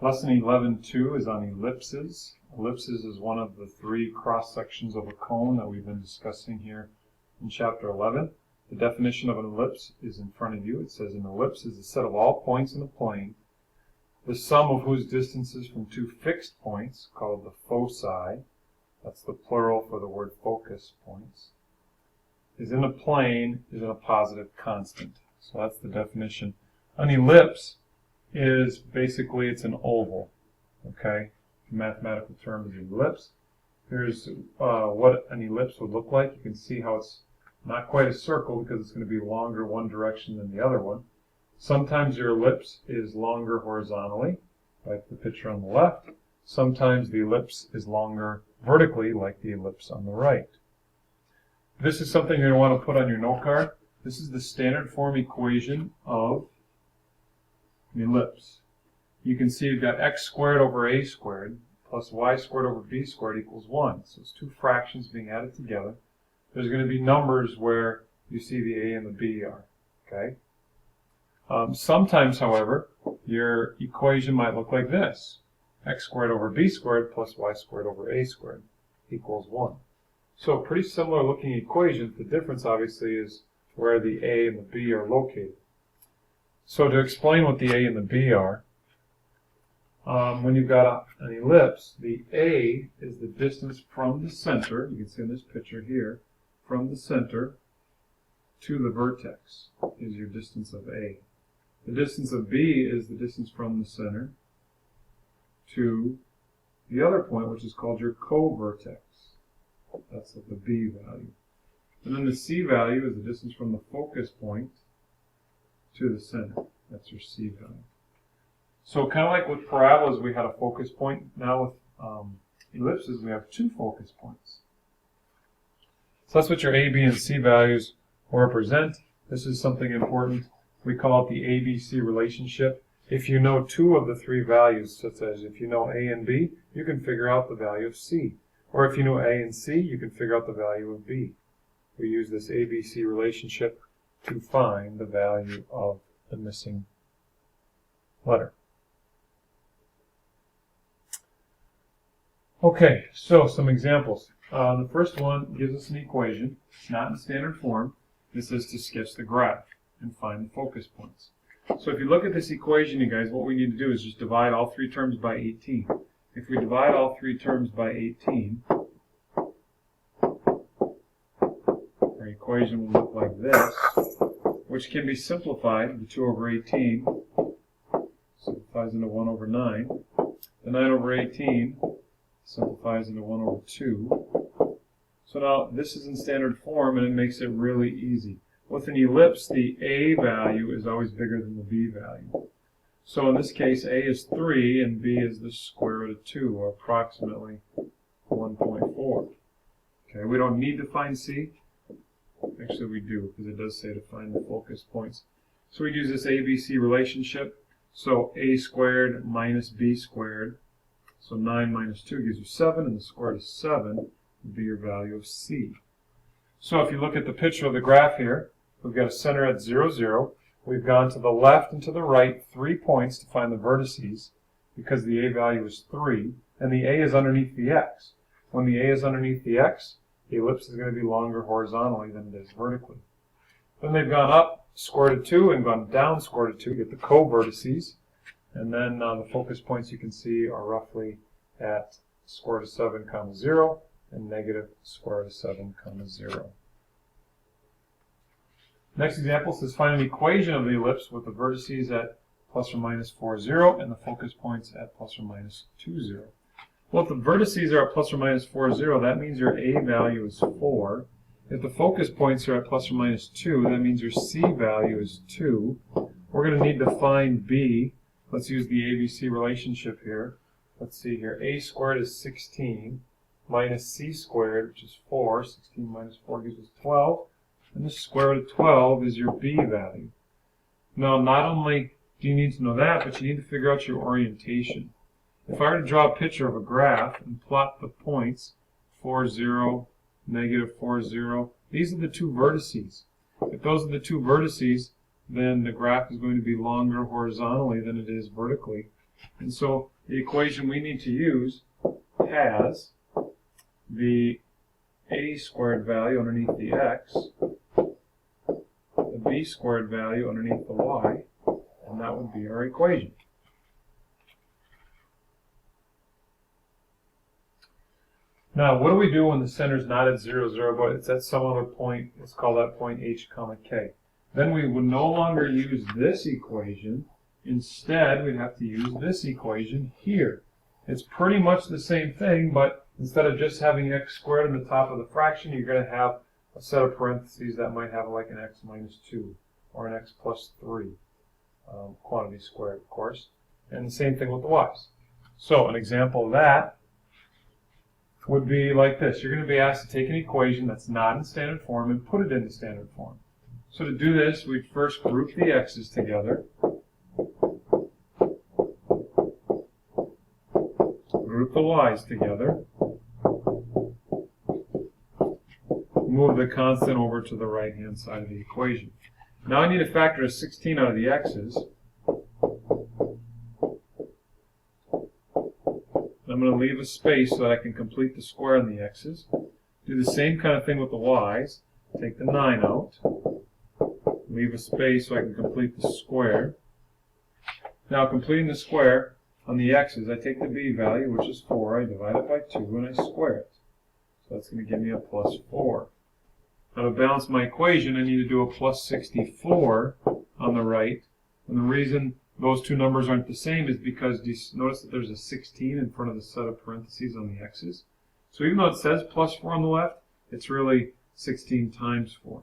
Lesson 11.2 is on ellipses. Ellipses is one of the three cross-sections of a cone that we've been discussing here in Chapter 11. The definition of an ellipse is in front of you. It says an ellipse is a set of all points in a plane, the sum of whose distances from two fixed points, called the foci, that's the plural for the word focus points, is in a plane is in a positive constant. So that's the definition. An ellipse is basically, it's an oval, okay? The mathematical term is an ellipse. Here's what an ellipse would look like. You can see how it's not quite a circle because it's going to be longer one direction than the other one. Sometimes your ellipse is longer horizontally, like the picture on the left. Sometimes the ellipse is longer vertically, like the ellipse on the right. This is something you're going to want to put on your note card. This is the standard form equation of an ellipse. You can see you've got x squared over a squared plus y squared over b squared equals 1. So it's two fractions being added together. There's going to be numbers where you see the a and the b are. Okay. Sometimes, however, your equation might look like this. X squared over b squared plus y squared over a squared equals 1. So pretty similar looking equations. The difference obviously is where the a and the b are located. So to explain what the a and the b are, when you've got an ellipse, the a is the distance from the center, you can see in this picture here, from the center to the vertex is your distance of a. The distance of b is the distance from the center to the other point, which is called your co-vertex. That's at the b value. And then the c value is the distance from the focus point to the center. That's your c value. So kind of like with parabolas, we had a focus point. Now with ellipses, we have two focus points. So that's what your a, b, and c values represent. This is something important. We call it the ABC relationship. If you know two of the three values, such as if you know a and b, you can figure out the value of c. Or if you know a and c, you can figure out the value of b. We use this ABC relationship to find the value of the missing letter. Okay, so some examples. The first one gives us an equation, not in standard form. This is to sketch the graph and find the focus points. So if you look at this equation, you guys, what we need to do is just divide all three terms by 18. If we divide all three terms by 18, our equation will look like this, which can be simplified. The 2 over 18 simplifies into 1 over 9. The 9 over 18 simplifies into 1 over 2. So now this is in standard form, and it makes it really easy. With an ellipse, the a value is always bigger than the b value. So in this case, a is 3 and b is the square root of 2, or approximately 1.4. Okay, we don't need to find c. Actually, we do, because it does say to find the focus points. So we use this ABC relationship. So a squared minus b squared. So 9 minus 2 gives you 7, and the square root of 7 would be your value of c. So if you look at the picture of the graph here, we've got a center at 0, 0. We've gone to the left and to the right 3 points to find the vertices, because the a value is 3, and the a is underneath the x. When the a is underneath the x, the ellipse is going to be longer horizontally than it is vertically. Then they've gone up square root of 2 and gone down square root of 2 to get the co-vertices. And then the focus points you can see are roughly at square root of 7, comma 0 and negative square root of 7, comma 0. Next example says find an equation of the ellipse with the vertices at plus or minus 4, 0 and the focus points at plus or minus 2, 0. Well, if the vertices are at plus or minus 4, 0, that means your a value is 4. If the focus points are at plus or minus 2, that means your c value is 2. We're going to need to find b. Let's use the ABC relationship here. Let's see here. A squared is 16 minus c squared, which is 4. 16 minus 4 gives us 12. And the square root of 12 is your b value. Now, not only do you need to know that, but you need to figure out your orientation. If I were to draw a picture of a graph and plot the points, 4, 0, negative 4, 0, these are the two vertices. If those are the two vertices, then the graph is going to be longer horizontally than it is vertically. And so the equation we need to use has the a squared value underneath the x, the b squared value underneath the y, and that would be our equation. Now, what do we do when the center is not at 0, 0, but it's at some other point? Let's call that point h, comma, k. Then we would no longer use this equation. Instead, we'd have to use this equation here. It's pretty much the same thing, but instead of just having x squared on the top of the fraction, you're going to have a set of parentheses that might have like an x minus 2 or an x plus 3, quantity squared, of course. And the same thing with the y's. So an example of that would be like this. You're going to be asked to take an equation that's not in standard form and put it into standard form. So to do this, we'd first group the x's together, group the y's together, move the constant over to the right-hand side of the equation. Now I need to factor a 16 out of the x's. I'm going to leave a space so that I can complete the square on the x's. Do the same kind of thing with the y's. Take the 9 out. Leave a space so I can complete the square. Now completing the square on the x's, I take the b value, which is 4, I divide it by 2, and I square it. So that's going to give me a plus 4. Now to balance my equation, I need to do a plus 64 on the right. And the reason those two numbers aren't the same is because notice that there's a 16 in front of the set of parentheses on the x's. So even though it says plus 4 on the left, it's really 16 times 4.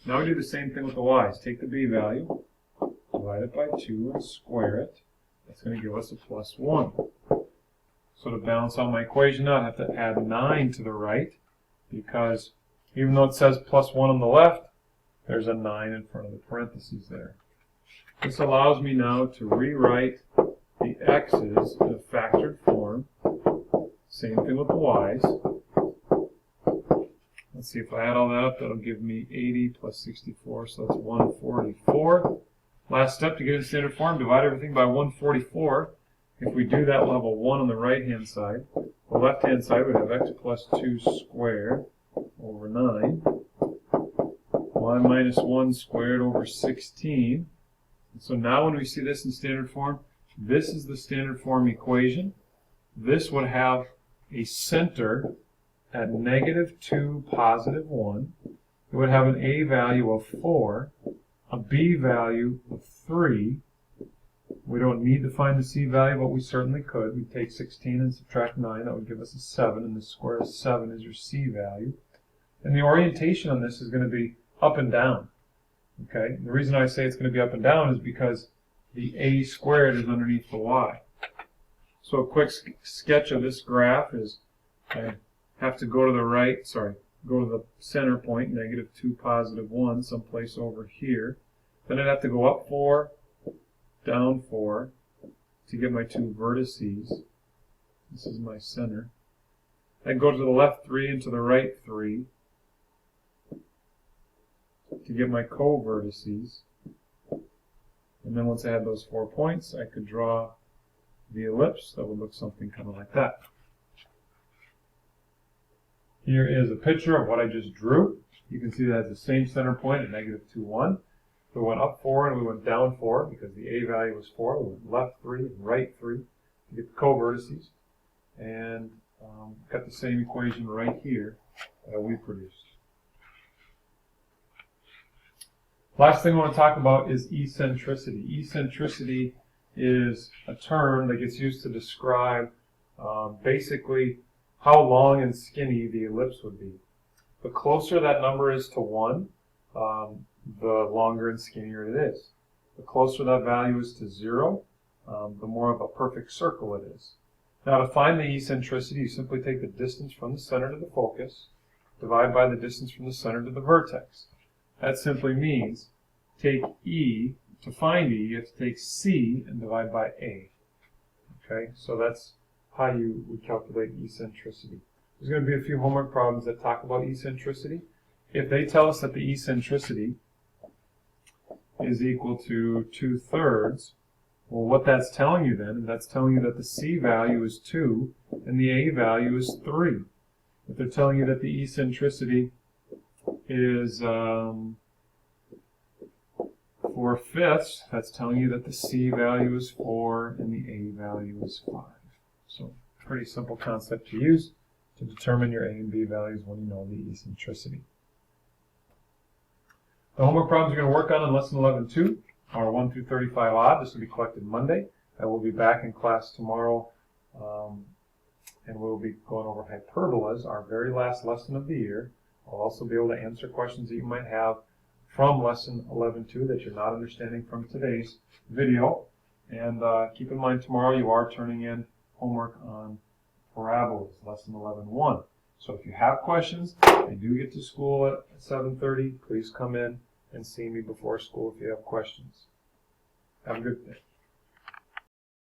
Now we do the same thing with the y's. Take the b value, divide it by 2, and square it. That's going to give us a plus 1. So to balance out my equation now, I have to add 9 to the right, because even though it says plus 1 on the left, there's a 9 in front of the parentheses there. This allows me now to rewrite the x's in a factored form. Same thing with the y's. Let's see, if I add all that up, that'll give me 80 plus 64, so that's 144. Last step to get in standard form, divide everything by 144. If we do that, we'll have a 1 on the right-hand side. The left-hand side would have x plus 2 squared over 9. Y minus 1 squared over 16. And so now when we see this in standard form, this is the standard form equation. This would have a center at -2, positive 1. It would have an a value of 4, a b value of 3. We don't need to find the c value, but we certainly could. We take 16 and subtract 9. That would give us a 7, and the square of 7 is your c value. And the orientation on this is going to be up and down. Okay? The reason I say it's going to be up and down is because the a squared is underneath the y. So a quick sketch of this graph is I have to go to the right, go to the center point, -2, positive 1, someplace over here. Then I'd have to go up 4, down 4 to get my 2 vertices. This is my center. Then go to the left 3 and to the right 3 to get my co-vertices. And then once I had those 4 points, I could draw the ellipse that would look something kind of like that. Here is a picture of what I just drew. You can see that has the same center point at -2, 1. We went up 4 and we went down 4 because the a value was 4. We went left 3 and right 3 to get the co-vertices. And got the same equation right here that we produced. Last thing I want to talk about is eccentricity. Eccentricity is a term that gets used to describe basically how long and skinny the ellipse would be. The closer that number is to 1, the longer and skinnier it is. The closer that value is to 0, the more of a perfect circle it is. Now to find the eccentricity, you simply take the distance from the center to the focus, divide by the distance from the center to the vertex. That simply means take E, to find E, you have to take C and divide by A. Okay, so that's how you would calculate eccentricity. There's going to be a few homework problems that talk about eccentricity. If they tell us that the eccentricity is equal to 2/3. Well, what that's telling you then, that's telling you that the C value is 2 and the A value is 3. If they're telling you that the eccentricity is 4/5, that's telling you that the C value is 4 and the A value is 5. So, pretty simple concept to use to determine your A and B values when you know the eccentricity. The homework problems you're going to work on in Lesson 11-2 are 1 through 35 odd. This will be collected Monday. I will be back in class tomorrow, and we'll be going over hyperbolas, our very last lesson of the year. I'll also be able to answer questions that you might have from Lesson 11-2 that you're not understanding from today's video. And keep in mind, tomorrow you are turning in homework on parabolas, Lesson 11-1. So if you have questions, I do get to school at 7:30. Please come in and see me before school if you have questions. Have a good day.